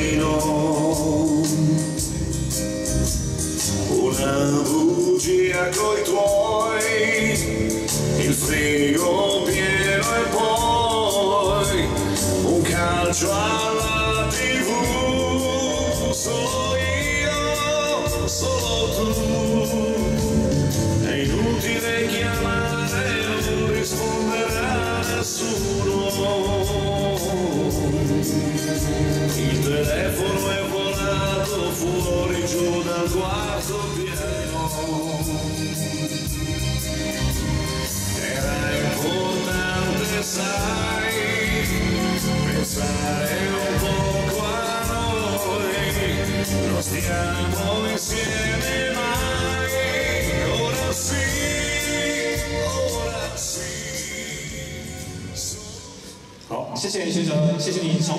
giardino, una bugia coi tuoi, il frigo pieno e poi un calcio alla TV. Solo io, solo tu, è inutile chiamare, non risponderà nessuno. Il telefono è volato fuori giù dal quarto piano. Era importante, sai, pensare un poco a noi. Non stiamo insieme mai, ora sì, ora sì. 好，谢谢先生，谢谢你从。